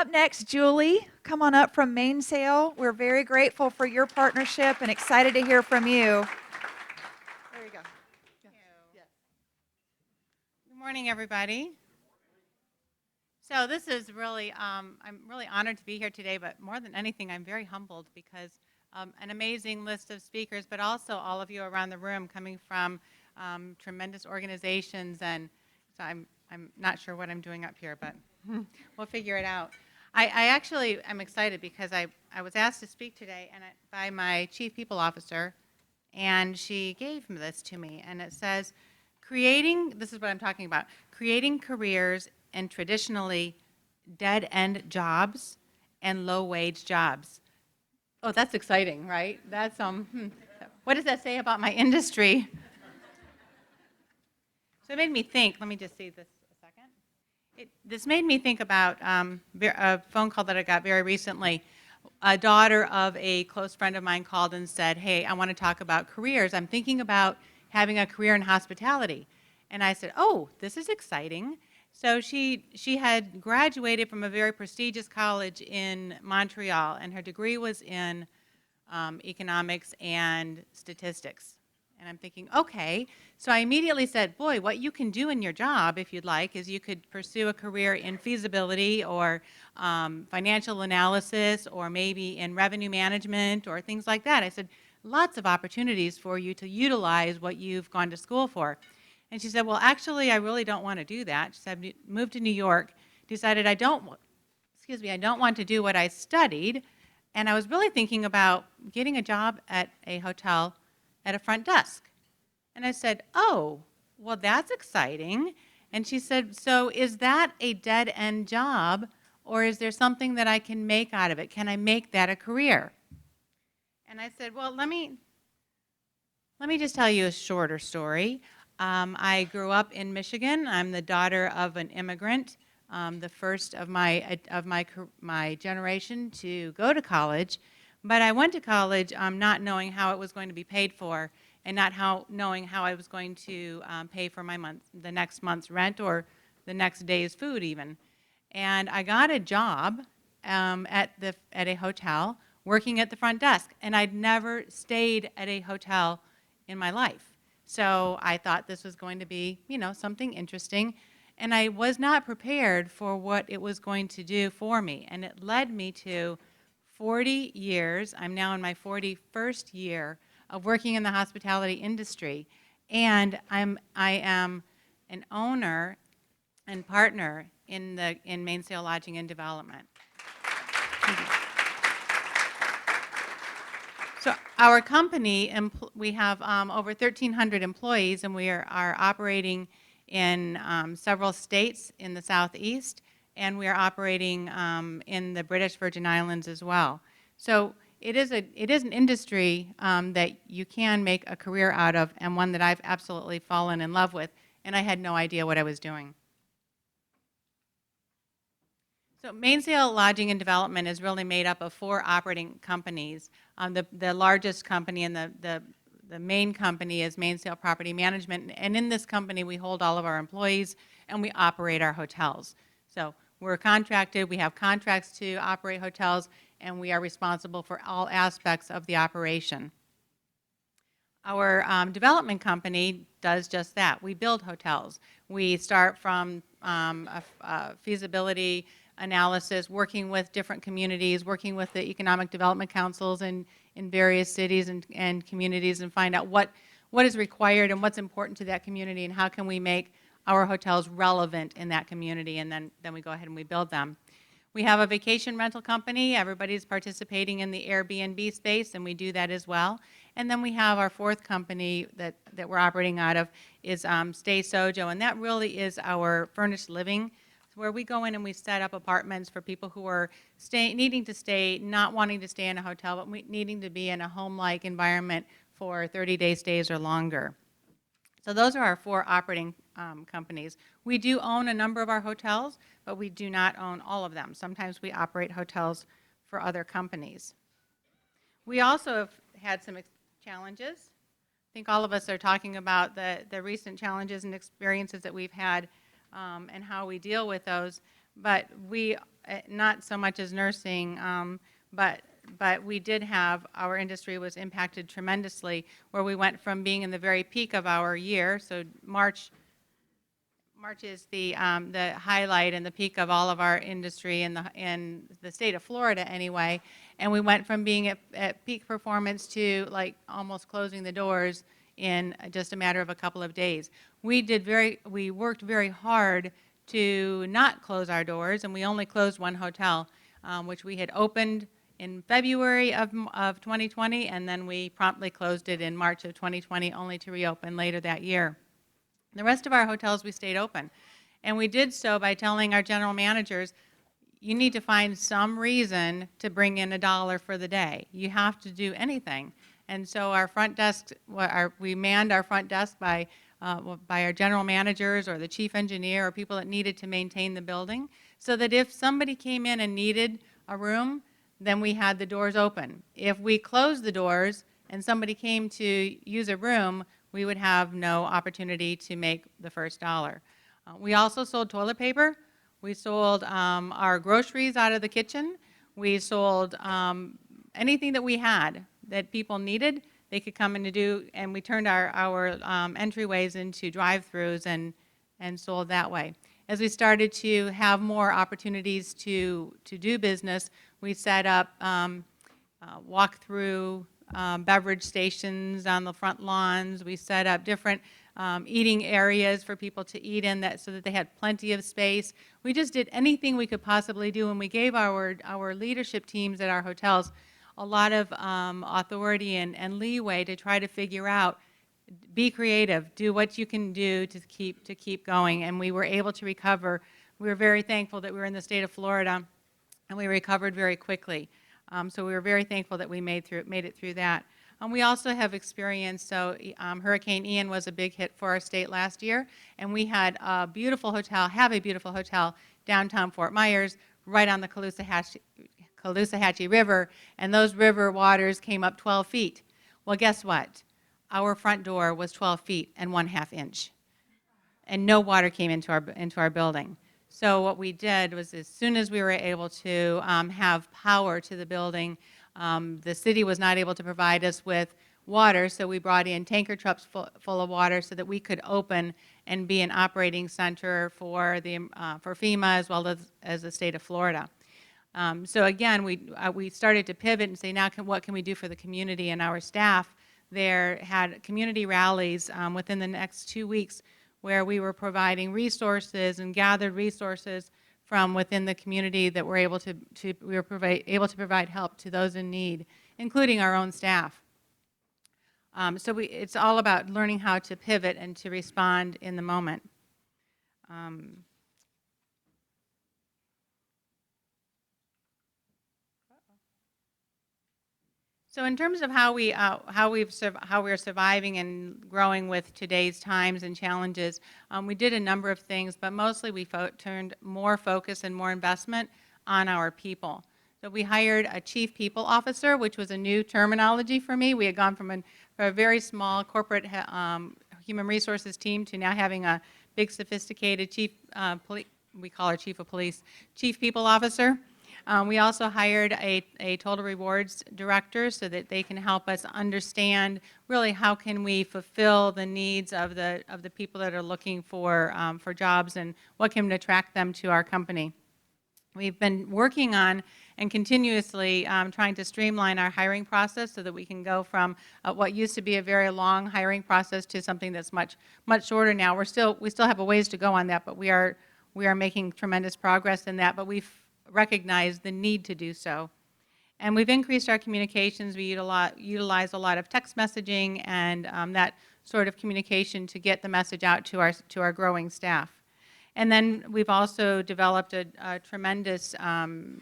Up next, Julie, come on up from Mainsail. We're very grateful for your partnership and excited to hear from you. There you go. Thank you. Good morning, everybody. So this is really, I'm really honored to be here today, but more than anything, I'm very humbled because an amazing list of speakers, but also all of you around the room coming from tremendous organizations, and so I'm not sure what I'm doing up here, but we'll figure it out. I actually am excited because I was asked to speak today by my Chief People Officer, and she gave this to me, and it says, this is what I'm talking about, creating careers in traditionally dead-end jobs and low-wage jobs. Oh, that's exciting, right? That's, what does that say about my industry? So it made me think, let me just see this a second. This made me think about a phone call that I got very recently. A daughter of a close friend of mine called and said, hey, I want to talk about careers. I'm thinking about having a career in hospitality. And I said, oh, this is exciting. So she had graduated from a very prestigious college in Montreal, and her degree was in economics and statistics. And I'm thinking, okay. So I immediately said, boy, what you can do in your job, if you'd like, is you could pursue a career in feasibility or financial analysis or maybe in revenue management or things like that. I said, lots of opportunities for you to utilize what you've gone to school for. And she said, well, actually, I really don't want to do that. She said, moved to New York, decided I don't want to do what I studied. And I was really thinking about getting a job at a hotel at a front desk. And I said, oh, well, that's exciting. And she said, so is that a dead-end job, or is there something that I can make out of it? Can I make that a career? And I said, well, let me just tell you a shorter story. I grew up in Michigan. I'm the daughter of an immigrant, the first of my generation to go to college. But I went to college not knowing how it was going to be paid for, and not knowing how I was going to pay for the next month's rent or the next day's food even. And I got a job at a hotel working at the front desk, and I'd never stayed at a hotel in my life. So I thought this was going to be, something interesting, and I was not prepared for what it was going to do for me. And it led me to 40 years. I'm now in my 41st year of working in the hospitality industry, and I am an owner and partner in Mainsail Lodging and Development. So our company, we have over 1,300 employees, and we are operating in several states in the Southeast, and we are operating in the British Virgin Islands as well. So it is an industry that you can make a career out of, and one that I've absolutely fallen in love with, and I had no idea what I was doing. So Mainsail Lodging and Development is really made up of 4 operating companies. The largest company and the main company is Mainsail Property Management, and in this company we hold all of our employees and we operate our hotels. So we're contracted, we have contracts to operate hotels, and we are responsible for all aspects of the operation. Our development company does just that. We build hotels. We start from a feasibility analysis, working with different communities, working with the economic development councils in various cities and communities, and find out what is required and what's important to that community, and how can we make our hotels relevant in that community, and then we go ahead and we build them. We have a vacation rental company. Everybody's participating in the Airbnb space, and we do that as well. And then we have our 4th company that we're operating out of is Stay Sojo, and that really is our furnished living, where we go in and we set up apartments for people who are needing to stay, not wanting to stay in a hotel, but needing to be in a home-like environment for 30-day stays or longer. So those are our 4 operating companies. We do own a number of our hotels, but we do not own all of them. Sometimes we operate hotels for other companies. We also have had some challenges. I think all of us are talking about the recent challenges and experiences that we've had and how we deal with those. But we not so much as nursing, but we did have, our industry was impacted tremendously, where we went from being in the very peak of our year, so March is the highlight and the peak of all of our industry in the state of Florida anyway, and we went from being at peak performance to like almost closing the doors in just a matter of a couple of days. We worked very hard to not close our doors, and we only closed one hotel, which we had opened in February of 2020, and then we promptly closed it in March of 2020, only to reopen later that year. The rest of our hotels, we stayed open. And we did so by telling our general managers, you need to find some reason to bring in $1 for the day. You have to do anything. And so our front desk, we manned our front desk by our general managers or the chief engineer or people that needed to maintain the building, so that if somebody came in and needed a room, then we had the doors open. If we closed the doors and somebody came to use a room, we would have no opportunity to make the first dollar. We also sold toilet paper. We sold our groceries out of the kitchen. We sold anything that we had that people needed, they could come in to do, and we turned our entryways into drive-throughs and sold that way. As we started to have more opportunities to do business, we set up walk-through beverage stations on the front lawns. We set up different eating areas for people to eat in so that they had plenty of space. We just did anything we could possibly do, and we gave our leadership teams at our hotels a lot of authority and leeway to try to figure out, be creative, do what you can do to keep going, and we were able to recover. We were very thankful that we were in the state of Florida, and we recovered very quickly. So we were very thankful that we made it through that. We also have experienced, Hurricane Ian was a big hit for our state last year, and we had a beautiful hotel downtown Fort Myers, right on the Caloosahatchee River, and those river waters came up 12 feet. Well, guess what? Our front door was 12 feet and 1/2 inch, and no water came into our building. So what we did was, as soon as we were able to have power to the building, the city was not able to provide us with water, so we brought in tanker trucks full of water so that we could open and be an operating center for FEMA as well as the state of Florida. So again, we started to pivot and say, now what can we do for the community? And our staff there had community rallies within the next 2 weeks, where we were providing resources and gathered resources from within the community that were able to provide help to those in need, including our own staff. So it's all about learning how to pivot and to respond in the moment. So in terms of how we're surviving and growing with today's times and challenges, we did a number of things, but mostly we turned more focus and more investment on our people. So we hired a chief people officer, which was a new terminology for me. We had gone from a very small corporate human resources team to now having a big, sophisticated we call her chief of police, chief people officer. We also hired a total rewards director so that they can help us understand really how can we fulfill the needs of the people that are looking for jobs, and what can attract them to our company. We've been working on and continuously trying to streamline our hiring process so that we can go from what used to be a very long hiring process to something that's much shorter now. We still have a ways to go on that, but we are making tremendous progress in that. But we've recognize the need to do so. And we've increased our communications. We utilize a lot of text messaging and that sort of communication to get the message out to our growing staff. And then we've also developed a tremendous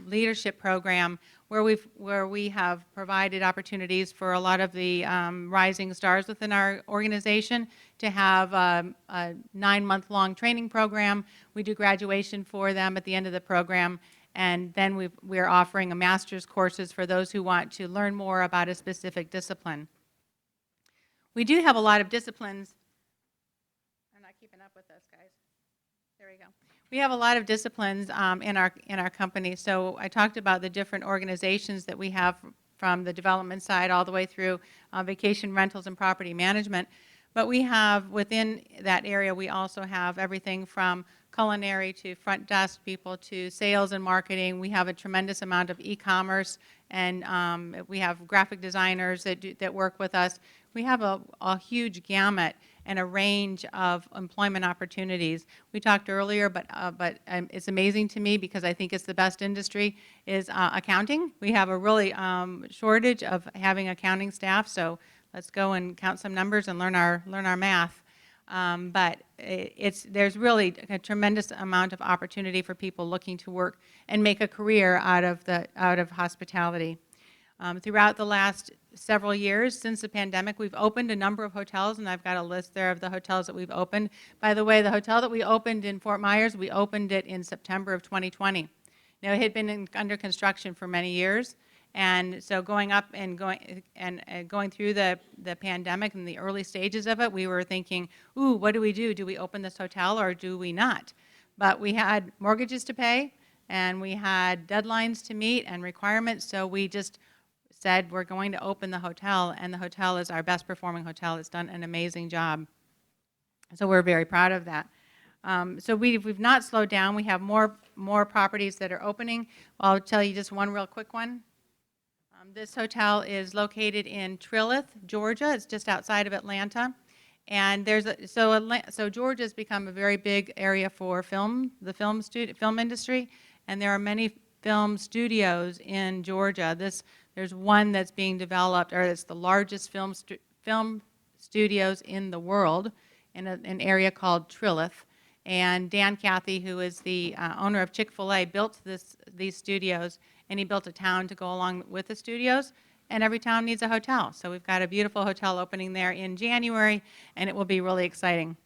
leadership program where we have provided opportunities for a lot of the rising stars within our organization to have a 9-month-long training program. We do graduation for them at the end of the program. And then we're offering a master's courses for those who want to learn more about a specific discipline. We do have a lot of disciplines. I'm not keeping up with this, guys. There we go. We have a lot of disciplines in our company. So I talked about the different organizations that we have from the development side all the way through vacation rentals and property management. But we have within that area, we also have everything from culinary to front desk people to sales and marketing. We have a tremendous amount of e-commerce, and we have graphic designers that work with us. We have a huge gamut and a range of employment opportunities. We talked earlier, but it's amazing to me because I think it's the best industry is accounting. We have a really shortage of having accounting staff, so let's go and count some numbers and learn our math. But there's really a tremendous amount of opportunity for people looking to work and make a career out of hospitality. Throughout the last several years since the pandemic, we've opened a number of hotels, and I've got a list there of the hotels that we've opened. By the way, the hotel that we opened in Fort Myers, we opened it in September of 2020. Now, it had been under construction for many years, and so going up and going through the pandemic and the early stages of it, we were thinking, ooh, what do we do? Do we open this hotel or do we not? But we had mortgages to pay, and we had deadlines to meet and requirements, so we just said we're going to open the hotel, and the hotel is our best performing hotel. It's done an amazing job. So we're very proud of that. So we've not slowed down. We have more properties that are opening. I'll tell you just one real quick one. This hotel is located in Trilith, Georgia. It's just outside of Atlanta. And so Georgia's become a very big area for the film industry, and there are many film studios in Georgia. There's one that's being developed, or it's the largest film studios in the world in an area called Trilith. And Dan Cathy, who is the owner of Chick-fil-A, built these studios, and he built a town to go along with the studios, and every town needs a hotel. So we've got a beautiful hotel opening there in January, and it will be really exciting.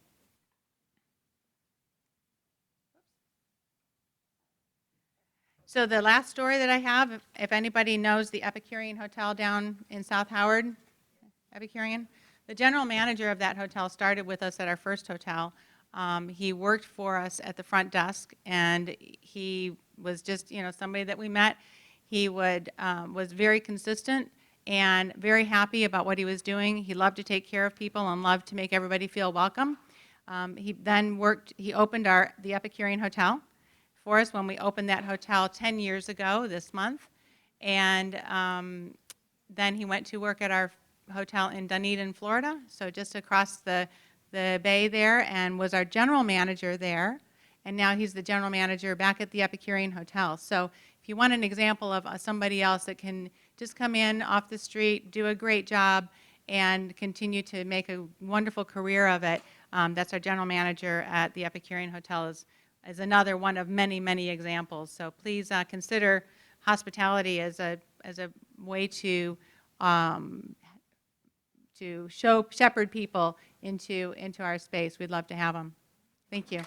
So the last story that I have, if anybody knows the Epicurean Hotel down in South Howard, Epicurean, the general manager of that hotel started with us at our first hotel. He worked for us at the front desk, and he was just, somebody that we met. He was very consistent and very happy about what he was doing. He loved to take care of people and loved to make everybody feel welcome. He opened the Epicurean Hotel for us when we opened that hotel 10 years ago this month. And then he went to work at our hotel in Dunedin, Florida, so just across the bay there, and was our general manager there. And now he's the general manager back at the Epicurean Hotel. So if you want an example of somebody else that can just come in off the street, do a great job, and continue to make a wonderful career of it, that's our general manager at the Epicurean Hotel is another one of many, many examples. So please consider hospitality as a way to shepherd people into our space. We'd love to have them. Thank you.